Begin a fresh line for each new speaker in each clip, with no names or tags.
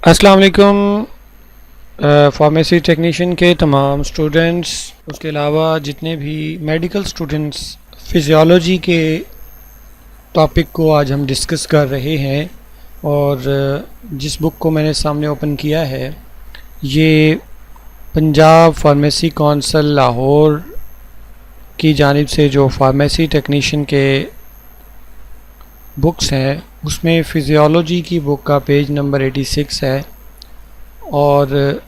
अस्सलाम वालेकुम। Pharmacy technician के तमाम स्टूडेंट्स, उसके अलावा जितने भी मेडिकल स्टूडेंट्स फिज़ियोलॉजी के टॉपिक को आज हम डिस्कस कर रहे हैं और जिस बुक को मैंने सामने ओपन किया है ये पंजाब फार्मेसी कौंसिल लाहौर की जानिब से जो फार्मेसी टेक्नीशियन के बुक्स हैं उसमें फ़िज़ियोलॉजी की बुक का पेज नंबर 86 है और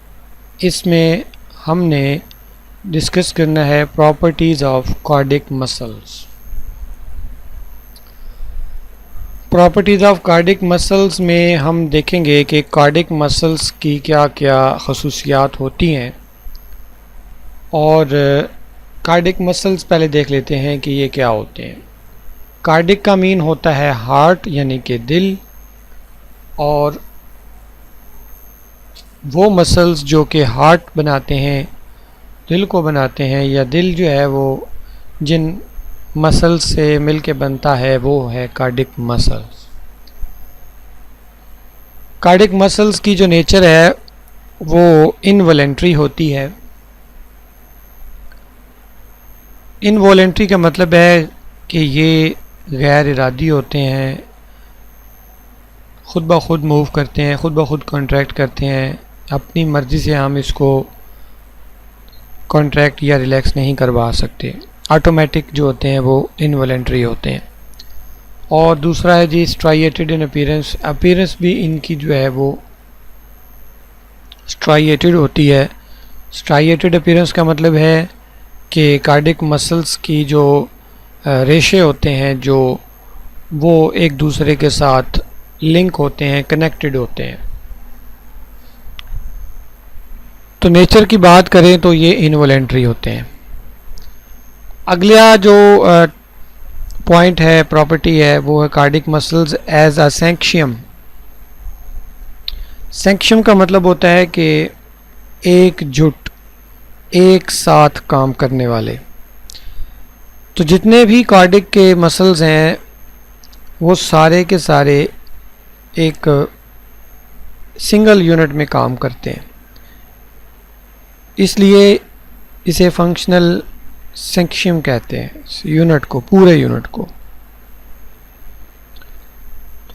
इसमें हमने डिस्कस करना है properties of cardiac muscles. Properties of cardiac muscles में हम देखेंगे कि कार्डिक मसल्स की क्या क्या खसूसियात होती हैं और कार्डिक मसल्स पहले देख लेते हैं कि ये क्या होते हैं। कार्डिक का मीन होता है हार्ट यानी कि दिल, और वो मसल्स जो कि हार्ट बनाते हैं, दिल को बनाते हैं, या दिल जो है वो जिन मसल्स से मिल के बनता है वो है कार्डिक मसल्स। कार्डिक मसल्स की जो नेचर है वो इनवॉलेंट्री होती है। इनवॉलेंट्री का मतलब है कि ये गैर इरादी होते हैं, ख़ुद ब खुद मूव करते हैं, ख़ुद ब खुद कॉन्ट्रैक्ट करते हैं। अपनी मर्ज़ी से हम इसको कॉन्ट्रैक्ट या रिलैक्स नहीं करवा सकते। ऑटोमेटिक जो होते हैं वो इनवॉलेंट्री होते हैं। और दूसरा है जी स्ट्राइएटेड इन अपीयरेंस। अपीयरेंस भी इनकी जो है वो स्ट्राइएटेड होती है। स्ट्राइएटेड अपीयरेंस का मतलब है कि कार्डिक मसल्स की जो रेशे होते हैं जो वो एक दूसरे के साथ लिंक होते हैं, कनेक्टेड होते हैं। तो नेचर की बात करें तो ये इनवॉलेंट्री होते हैं। अगला जो पॉइंट है, प्रॉपर्टी है, वो है कार्डिक मसल्स एज अ सैंक्शियम। सैंक्शियम का मतलब होता है कि एकजुट, एक साथ काम करने वाले। तो जितने भी कार्डिक के मसल्स हैं वो सारे के सारे एक सिंगल यूनिट में काम करते हैं, इसलिए इसे फंक्शनल सैंक्शियम कहते हैं, यूनिट को, पूरे यूनिट को।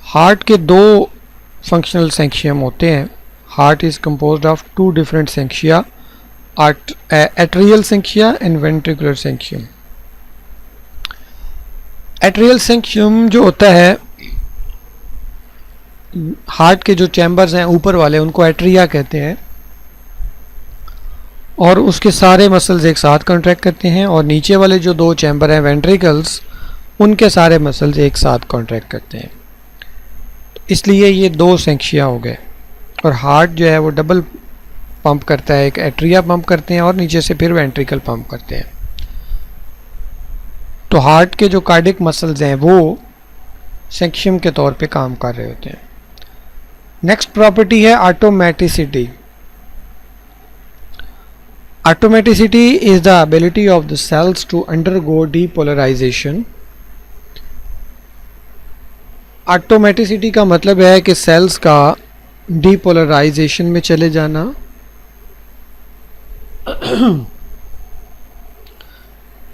हार्ट के दो फंक्शनल सैंक्शियम होते हैं। Heart is composed of two different syncytia, atrial syncytia and ventricular syncytium. Atrial syncytium जो होता है, हार्ट के जो चैम्बर्स हैं ऊपर वाले उनको एट्रिया कहते हैं, और उसके सारे मसल्स एक साथ कॉन्ट्रैक्ट करते हैं, और नीचे वाले जो दो चैम्बर हैं वेंट्रिकल्स, उनके सारे मसल्स एक साथ कॉन्ट्रैक्ट करते हैं। इसलिए ये दो सैंक्शिया हो गए। और हार्ट जो है वो डबल पंप करता है, एक एट्रिया पंप करते हैं और नीचे से फिर वेंट्रिकल पंप करते हैं। तो हार्ट के जो कार्डिक मसल्स हैं वो सैंक्शियम के तौर पे काम कर रहे होते हैं। नेक्स्ट प्रॉपर्टी है automaticity. Automaticity is the ability of the cells to undergo depolarization. Automaticity का मतलब है कि सेल्स का डीपोलराइजेशन में चले जाना,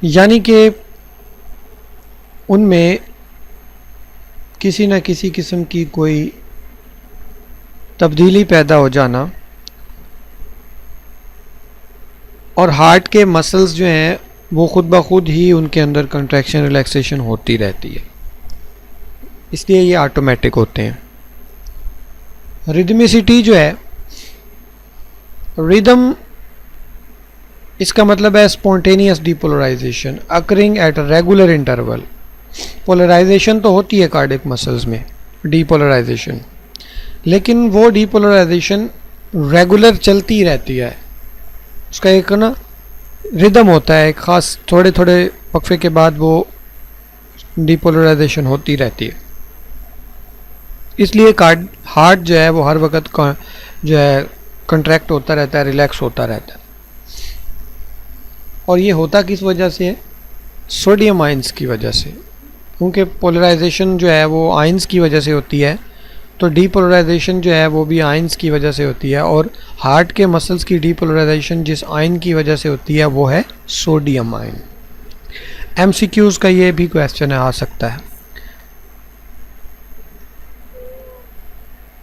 यानी कि उनमें किसी न किसी किस्म की कोई तब्दीली पैदा हो जाना। और हार्ट के मसल्स जो हैं वो ख़ुद ब खुद ही उनके अंदर कंट्रैक्शन रिलैक्सेशन होती रहती है, इसलिए ये ऑटोमेटिक होते हैं। रिदमिसिटी जो है, रिदम इसका मतलब है spontaneous depolarization occurring at regular interval. Polarization तो होती है कार्डिक मसल्स में, डीपोलराइजेशन, लेकिन वो डीपोलराइजेशन रेगुलर चलती रहती है। उसका एक ना रिदम होता है, एक ख़ास थोड़े थोड़े वक्फे के बाद वो डीपोलराइजेशन होती रहती है। इसलिए हार्ट जो है वो हर वक्त जो है कंट्रैक्ट होता रहता है, रिलैक्स होता रहता है। और ये होता किस वजह से है? सोडियम आयंस की वजह से, क्योंकि पोलराइजेशन जो है वो आयंस की वजह से होती है तो डीपोलराइजेशन जो है वो भी आयंस की वजह से होती है, और हार्ट के मसल्स की डीपोलराइजेशन जिस आयन की वजह से होती है वो है सोडियम आयन। एमसीक्यूज़ का ये भी क्वेश्चन आ सकता है।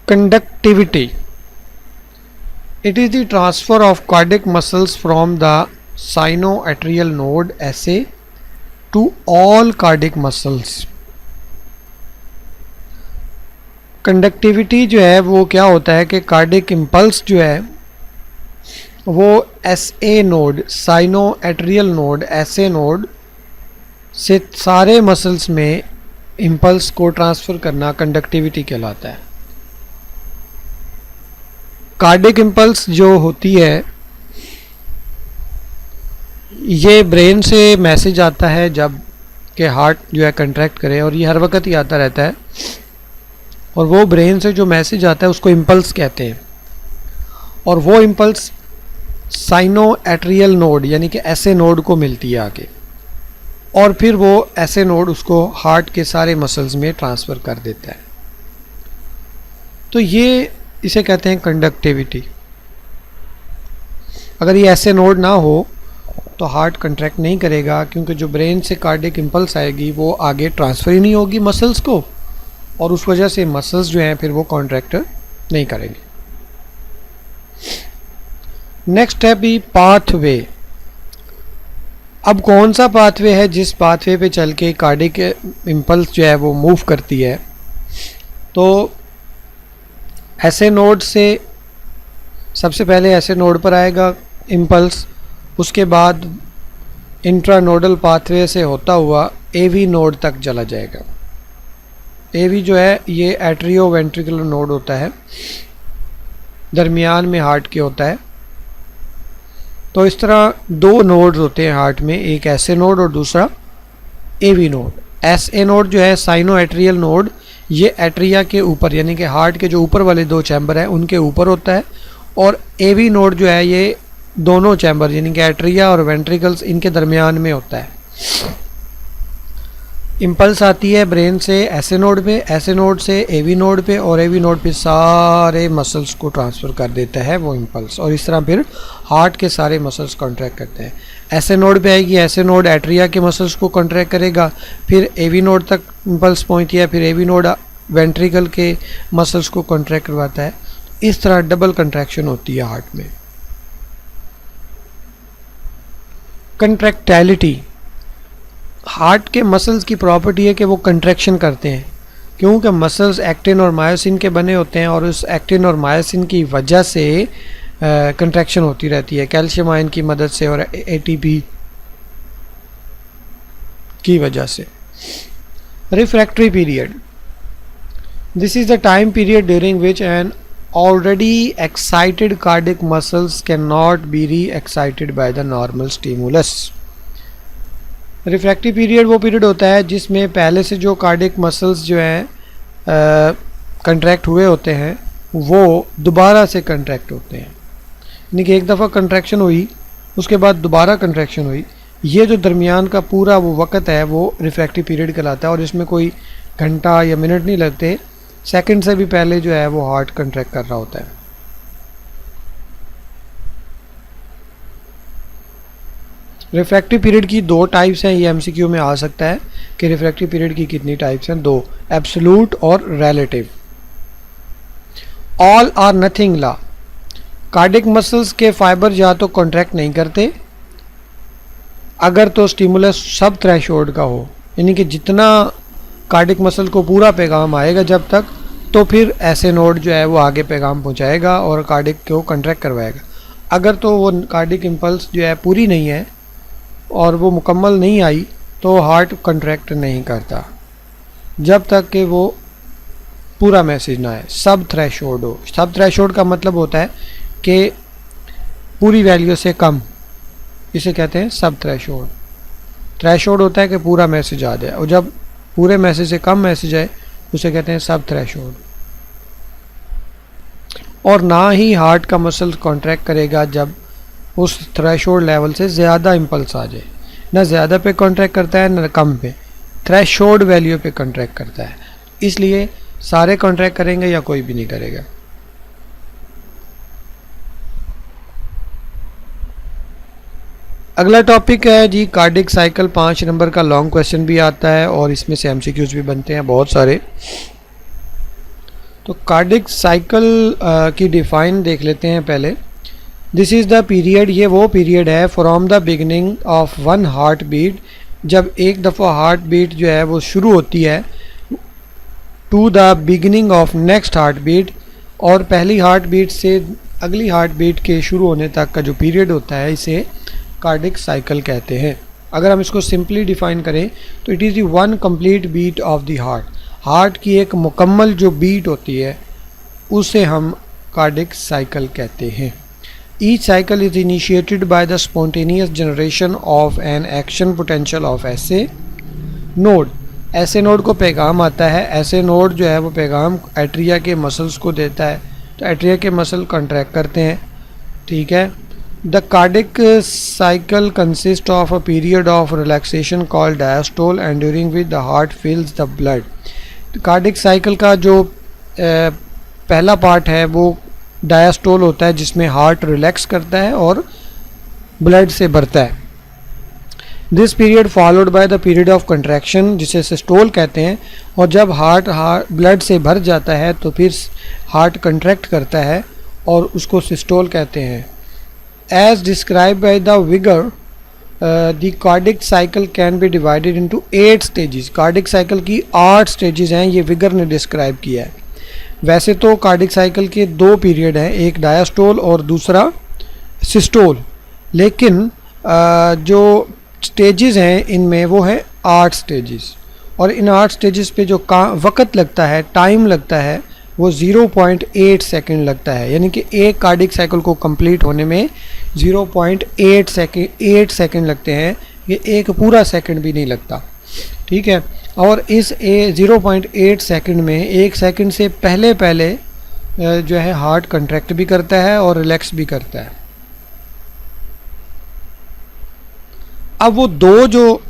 Conductivity, it is the transfer of cardiac muscles from the sinoatrial node SA to all cardiac muscles। Conductivity जो है वो क्या होता है कि कार्डियक इम्पल्स जो है वो SA node, sinoatrial node, SA node से सारे मसल्स में इम्पल्स को ट्रांसफ़र करना कंडक्टिविटी कहलाता है। कार्डियक इम्पल्स जो होती है ये ब्रेन से मैसेज आता है जब कि हार्ट जो है कंट्रैक्ट करे, और ये हर वक्त ही आता रहता है, और वो ब्रेन से जो मैसेज आता है उसको इम्पल्स कहते हैं, और वो इम्पल्स साइनोएट्रियल नोड यानी कि ऐसे नोड को मिलती है आगे, और फिर वो ऐसे नोड उसको हार्ट के सारे मसल्स में ट्रांसफ़र कर देता है। तो ये इसे कहते हैं कंडक्टिविटी। अगर ये ऐसे नोड ना हो तो हार्ट कंट्रैक्ट नहीं करेगा, क्योंकि जो ब्रेन से कार्डियक इम्पल्स आएगी वो आगे ट्रांसफ़र ही नहीं होगी मसल्स को, और उस वजह से मसल्स जो हैं फिर वो कॉन्ट्रैक्ट नहीं करेंगे। नेक्स्ट है भी पाथवे। अब कौन सा पाथवे है जिस पाथवे पे चल के कार्डियक इम्पल्स जो है वो मूव करती है? तो ऐसे नोड से सबसे पहले ऐसे नोड पर आएगा इम्पल्स, उसके बाद इंट्रानोडल पाथवे से होता हुआ एवी नोड तक चला जाएगा। एवी जो है ये एट्रियो वेंट्रिकुलर नोड होता है, दरमियान में हार्ट के होता है। तो इस तरह दो नोड्स होते हैं हार्ट में, एक ऐसे नोड और दूसरा एवी नोड। ऐसे नोड जो है साइनोएट्रियल नोड, ये एट्रिया के ऊपर यानी कि हार्ट के जो ऊपर वाले दो चैम्बर हैं उनके ऊपर होता है, और एवी नोड जो है ये दोनों चैम्बर यानी कि एट्रिया और वेंट्रिकल्स इनके दरमियान में होता है। इम्पल्स आती है ब्रेन से ऐसे नोड पे, ऐसे नोड से एवी नोड पे, और एवी नोड पे सारे मसल्स को ट्रांसफ़र कर देता है वो इम्पल्स, और इस तरह फिर हार्ट के सारे मसल्स कॉन्ट्रैक्ट करते हैं। ऐसे नोड पे आएगी, ऐसे नोड एट्रिया के मसल्स को कॉन्ट्रैक्ट करेगा, फिर एवी नोड तक इम्पल्स पहुंचती है, फिर एवी नोड वेंट्रिकल के मसल्स को कॉन्ट्रैक्ट करवाता है। इस तरह डबल कंट्रैक्शन होती है हार्ट में। कंट्रैक्टाइलिटी, हार्ट के मसल्स की प्रॉपर्टी है कि वो कंट्रैक्शन करते हैं, क्योंकि मसल्स एक्टिन और मायोसिन के बने होते हैं, और उस एक्टिन और मायोसिन की वजह से कंट्रैक्शन होती रहती है कैल्शियम आयन की मदद से और एटीपी की वजह से। Refractory period, this is the time period during which N already excited cardiac muscles cannot be re-excited by the normal stimulus। Refractory period वो पीरियड होता है जिसमें पहले से जो कार्डियक मसल्स जो हैं कंट्रैक्ट हुए होते हैं वो दोबारा से कंट्रैक्ट होते हैं, यानी कि एक दफ़ा कंट्रैक्शन हुई उसके बाद दोबारा कंट्रैक्शन हुई। ये जो दरमियान का पूरा वो वक़्त है वो रिफ्रैक्टरी पीरियड कहलाता है, और इसमें कोई घंटा या मिनट नहीं लगते, सेकंड से भी पहले जो है वो हार्ट कंट्रैक्ट कर रहा होता है। रिफ्रैक्टरी पीरियड की दो टाइप्स हैं, ये एमसीक्यू में आ सकता है कि रिफ्रैक्टरी पीरियड की कितनी टाइप्स हैं, दो, एब्सोल्यूट और relative. All or nothing law, cardiac muscles के फाइबर या तो कॉन्ट्रैक्ट नहीं करते अगर तो स्टिमुलस सब थ्रेशोल्ड का हो, यानी कि जितना कार्डियक मसल को पूरा पैगाम आएगा जब तक, तो फिर ऐसे नोड जो है वो आगे पैगाम पहुंचाएगा और कार्डियक को कंट्रैक्ट करवाएगा। अगर तो वो कार्डियक इम्पल्स जो है पूरी नहीं है और वो मुकम्मल नहीं आई तो हार्ट कंट्रैक्ट नहीं करता जब तक कि वो पूरा मैसेज ना आए, सब थ्रेशोल्ड हो। सब थ्रेशोल्ड का मतलब होता है कि पूरी वैल्यू से कम, इसे कहते हैं सब थ्रेशोल्ड। थ्रेशोल्ड होता है कि पूरा मैसेज आ जाए, और जब पूरे मैसेज से कम मैसेज आए उसे कहते हैं सब थ्रेशोल्ड। और ना ही हार्ट का मसल कॉन्ट्रैक्ट करेगा जब उस थ्रेशोल्ड लेवल से ज़्यादा इम्पल्स आ जाए, ना ज़्यादा पे कॉन्ट्रैक्ट करता है ना कम पे, थ्रेशोल्ड वैल्यू पे कॉन्ट्रैक्ट करता है। इसलिए सारे कॉन्ट्रैक्ट करेंगे या कोई भी नहीं करेगा। अगला टॉपिक है जी कार्डिक साइकिल। 5 नंबर का लॉन्ग क्वेश्चन भी आता है और इसमें से एमसीक्यूज भी बनते हैं बहुत सारे। तो कार्डिक साइकिल की डिफाइन देख लेते हैं पहले। दिस इज़ द पीरियड, ये वो पीरियड है from the beginning of one heart beat, जब एक दफ़ा हार्ट बीट जो है वो शुरू होती है, to the beginning of next heart beat, और पहली हार्ट बीट से अगली हार्ट बीट के शुरू होने तक का जो पीरियड होता है इसे कार्डिक साइकिल कहते हैं। अगर हम इसको सिंपली डिफाइन करें तो it is the one complete beat of the heart, heart की एक मुकम्मल जो बीट होती है उसे हम कार्डिक साइकिल कहते हैं। Each cycle is initiated by the spontaneous generation of an action potential of ऐसे नोड। ऐसे नोड को पैगाम आता है, ऐसे नोड जो है वो पैगाम एट्रिया के मसल्स को देता है, तो एट्रिया के मसल कॉन्ट्रैक्ट करते हैं। ठीक है। The cardiac cycle consist of a period of relaxation called diastole and during which the heart feels the blood. Cardiac cycle का जो पहला पार्ट है वो डायस्टोल होता है, जिसमें हार्ट रिलैक्स करता है और ब्लड से भरता है। This period followed by the period of contraction, जिसे सिस्टोल कहते हैं, और जब हार्ट ब्लड से भर जाता है तो फिर हार्ट कंट्रैक्ट करता है और उसको सिस्टोल कहते हैं। As describe by the Wigger, the cardiac cycle can be divided into 8 stages. Cardiac cycle की 8 स्टेजेस हैं, ये विगर ने डिस्क्राइब किया है। वैसे तो कार्डिक साइकिल के 2 पीरियड हैं, एक डायस्टोल और दूसरा सिस्टोल, लेकिन जो स्टेजेस हैं इनमें वो है 8 स्टेजेस, और इन 8 स्टेजेस पे जो वक़्त लगता है, टाइम लगता है, वो 0.8 सेकंड लगता है। यानी कि एक कार्डिक साइकिल को कंप्लीट होने में 0.8 सेकंड लगते हैं, ये एक पूरा सेकंड भी नहीं लगता। ठीक है। और इस 0.8 सेकंड में 1 सेकंड से पहले पहले जो है हार्ट कंट्रैक्ट भी करता है और रिलैक्स भी करता है। अब वो दो जो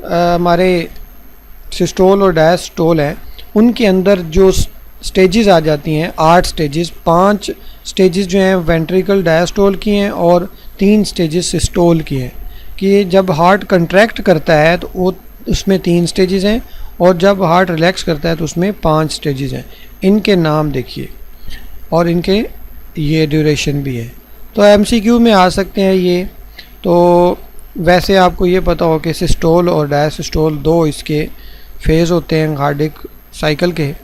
हमारे सिस्टोल और डायस्टोल हैं उनके अंदर जो स्टेजेस आ जाती हैं, 8 स्टेजेस, 5 स्टेजेस जो हैं वेंट्रिकल डायस्टोल की हैं और 3 स्टेजेस सिस्टोल की हैं। कि जब हार्ट कंट्रैक्ट करता है तो वो उसमें 3 स्टेजेस हैं, और जब हार्ट रिलैक्स करता है तो उसमें 5 स्टेजेस हैं। इनके नाम देखिए और इनके ये ड्यूरेशन भी है, तो एमसीक्यू में आ सकते हैं ये। तो वैसे आपको ये पता हो कि सिस्टोल और डायसिस्टोल 2 इसके फेज़ होते हैं कार्डिक साइकिल के।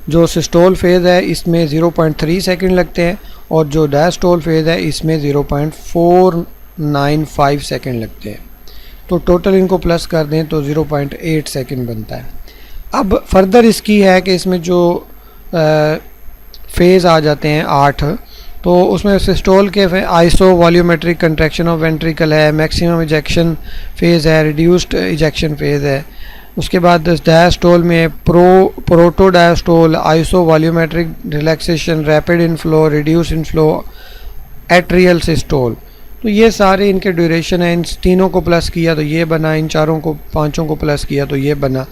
जो सिस्टोल फेज़ है इसमें 0.3 सेकंड लगते हैं, और जो डायस्टोल फेज़ है इसमें 0.495 सेकंड लगते हैं। तो टोटल इनको प्लस कर दें तो 0.8 सेकंड बनता है। अब फर्दर इसकी है कि इसमें जो फेज़ आ जाते हैं 8, तो उसमें सिस्टोल के iso volumetric contraction of ventricle है, मैक्सिमम इजेक्शन फेज़ है, रिड्यूस्ड इजेक्शन फेज़ है। उसके बाद डायस्टोल में proto diastole, iso volumetric relaxation, rapid inflow, reduce inflow, atrial systole. तो ये सारे इनके ड्यूरेशन है। इन तीनों को प्लस किया तो ये बना, इन चारों को 5 को प्लस किया तो ये बना।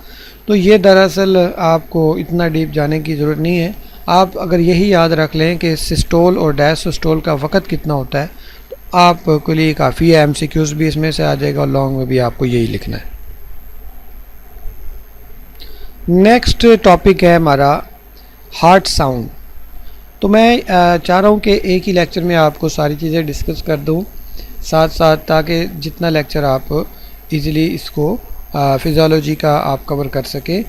तो ये दरअसल आपको इतना डीप जाने की ज़रूरत नहीं है। आप अगर यही याद रख लें कि सिस्टोल और डायसिस्टोल का वक़्त कितना होता है तो आपके लिए काफ़ी है। एमसीक्यूज़ भी इसमें से आ जाएगा और लॉन्ग में भी आपको यही लिखना है। नेक्स्ट टॉपिक है हमारा हार्ट साउंड। तो मैं चाह रहा हूँ कि एक ही लेक्चर में आपको सारी चीज़ें डिस्कस कर दूँ साथ साथ, ताकि जितना लेक्चर आप इजीली इसको फिजियोलॉजी का आप कवर कर सके,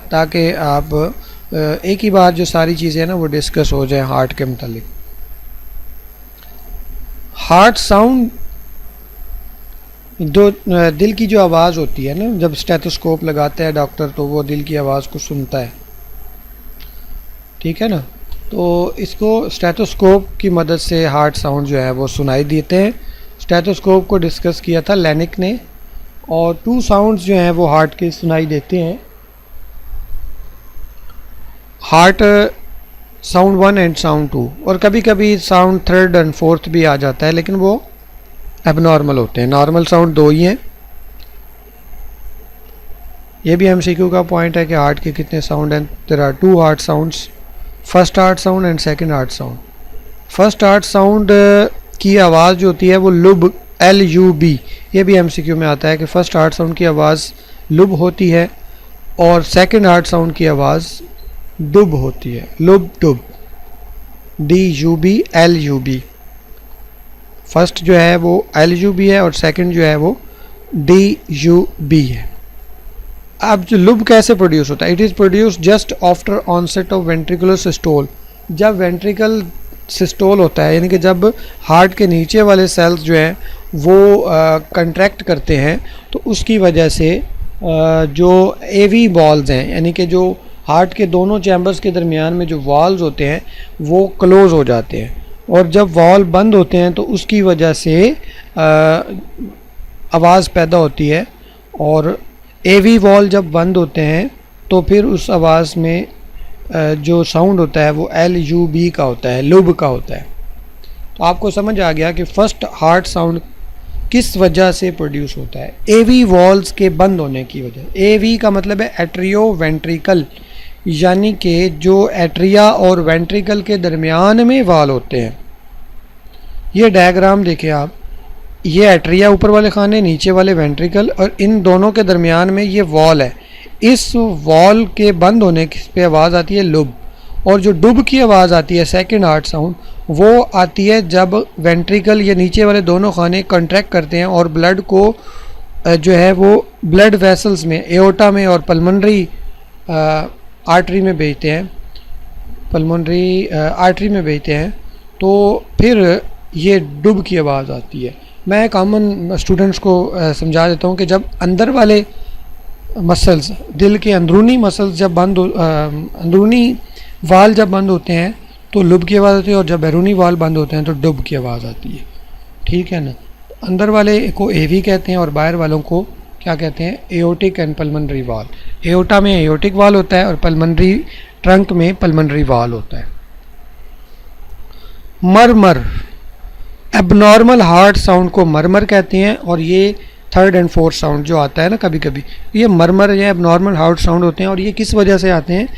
ताकि आप एक ही बार जो सारी चीज़ें ना वो डिस्कस हो जाए हार्ट के मुतालिक। हार्ट साउंड जो दिल की जो आवाज़ होती है ना, जब स्टेथोस्कोप लगाता है डॉक्टर तो वो दिल की आवाज़ को सुनता है। ठीक है ना। तो इसको स्टेथोस्कोप की मदद से हार्ट साउंड जो है वो सुनाई देते हैं। स्टेथोस्कोप को डिस्कस किया था लेनिक ने, और 2 साउंड्स जो हैं वो हार्ट के सुनाई देते हैं। हार्ट साउंड 1 एंड साउंड 2, और कभी कभी साउंड 3rd एंड 4th भी आ जाता है, लेकिन वो एबनॉर्मल होते हैं। नॉर्मल साउंड 2 ही हैं। ये भी MCQ का पॉइंट है कि हार्ट के कितने साउंड हैं। There are 2 heart sounds, first heart sound and second heart sound. First heart sound की आवाज़ जो होती है वो लुब, LUB। ये भी MCQ में आता है कि फर्स्ट हार्ट साउंड की आवाज़ लुब होती है और सेकंड हार्ट साउंड की आवाज़ डुब होती है, लुब डुब, DUB LUB। फर्स्ट जो है वो LUB है और सेकंड जो है वो DUB है। अब जो लुब कैसे प्रोड्यूस होता है? It is produce just after onset of ventricular systole. जब वेंट्रिकल सिस्टोल होता है, यानी कि जब हार्ट के नीचे वाले सेल्स जो हैं वो कंट्रैक्ट करते हैं, तो उसकी वजह से जो AV वॉल्स हैं, यानी कि जो हार्ट के दोनों चैम्बर्स के दरमियान में जो वॉल्स होते हैं वो क्लोज़ हो जाते हैं, और जब वॉल बंद होते हैं तो उसकी वजह से आवाज़ पैदा होती है, और AV वॉल जब बंद होते हैं तो फिर उस आवाज़ में जो साउंड होता है वो LUB का होता है, लुब का होता है। तो आपको समझ आ गया कि फर्स्ट हार्ट साउंड किस वजह से प्रोड्यूस होता है, AV वॉल्स के बंद होने की वजह। AV का मतलब है एट्रियो वेंट्रिकल, यानी कि जो एट्रिया और वेंट्रिकल के दरमियान में वाल होते हैं। ये डायग्राम देखें आप, ये एट्रिया ऊपर वाले खाने, नीचे वाले वेंट्रिकल, और इन दोनों के दरमियान में ये वॉल है। इस वॉल के बंद होने पे आवाज़ आती है लुब, और जो डुब की आवाज़ आती है सेकंड हार्ट साउंड, वो आती है जब वेंट्रिकल या नीचे वाले दोनों खाने कॉन्ट्रैक्ट करते हैं और ब्लड को जो है वो ब्लड वेसल्स में, एओर्टा में और पल्मोनरी आर्टरी में भेजते हैं, पल्मोनरी आर्टरी में भेजते हैं, तो फिर ये डुब की आवाज़ आती है। मैं कॉमन स्टूडेंट्स को समझा देता हूँ कि जब अंदर वाले मसल्स, दिल के अंदरूनी मसल्स जब अंदरूनी वाल जब बंद होते हैं तो लुब की आवाज़ आती है, और जब बैरूनी वाल बंद होते हैं तो डुब की आवाज़ आती है। ठीक है ना? अंदर वाले को AV कहते हैं और बाहर वालों को क्या कहते हैं? एओर्टिक एंड पल्मोनरी वाल। एओर्टा में एओर्टिक वाल होता है और पल्मोनरी ट्रंक में पल्मोनरी वाल होता है। मरमर, एबनॉर्मल हार्ट साउंड को मरमर कहते हैं, और ये थर्ड एंड फोर्थ साउंड जो आता है ना कभी कभी, ये मरमर या एबनॉर्मल हार्ट साउंड होते हैं। और ये किस वजह से आते हैं?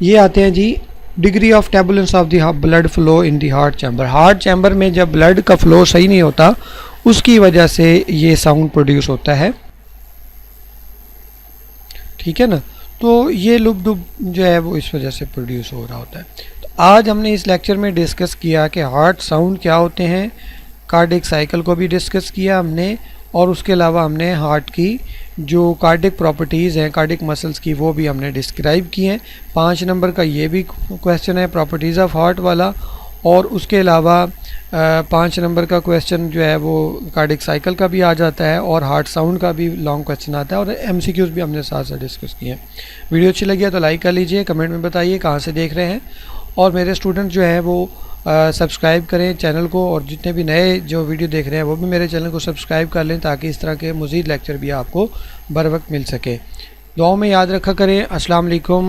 ये आते हैं जी degree of turbulence of the blood flow in the heart chamber. Heart chamber में जब ब्लड का फ्लो सही नहीं होता, उसकी वजह से ये साउंड प्रोड्यूस होता है। ठीक है ना? तो ये लुब डुब जो है वो इस वजह से प्रोड्यूस हो रहा होता है। तो आज हमने इस लेक्चर में डिस्कस किया कि हार्ट साउंड क्या होते हैं, कार्डिक साइकिल को भी डिस्कस किया हमने, और उसके अलावा हमने हार्ट की जो कार्डिक प्रॉपर्टीज़ हैं, कार्डिक मसल्स की, वो भी हमने डिस्क्राइब की हैं। 5 नंबर का ये भी क्वेश्चन है प्रॉपर्टीज़ ऑफ हार्ट वाला, और उसके अलावा 5 नंबर का क्वेश्चन जो है वो कार्डिक साइकिल का भी आ जाता है, और हार्ट साउंड का भी लॉन्ग क्वेश्चन आता है, और MCQs भी हमने साथ साथ डिस्कस किए हैं। वीडियो अच्छी लगी है तो लाइक कर लीजिए, कमेंट में बताइए कहाँ से देख रहे हैं, और मेरे स्टूडेंट जो हैं वो सब्सक्राइब करें चैनल को, और जितने भी नए जो वीडियो देख रहे हैं वो भी मेरे चैनल को सब्सक्राइब कर लें, ताकि इस तरह के मज़ीद लेक्चर भी आपको बर वक्त मिल सके। दुआओं में याद रखा करें। अस्सलाम वालेकुम।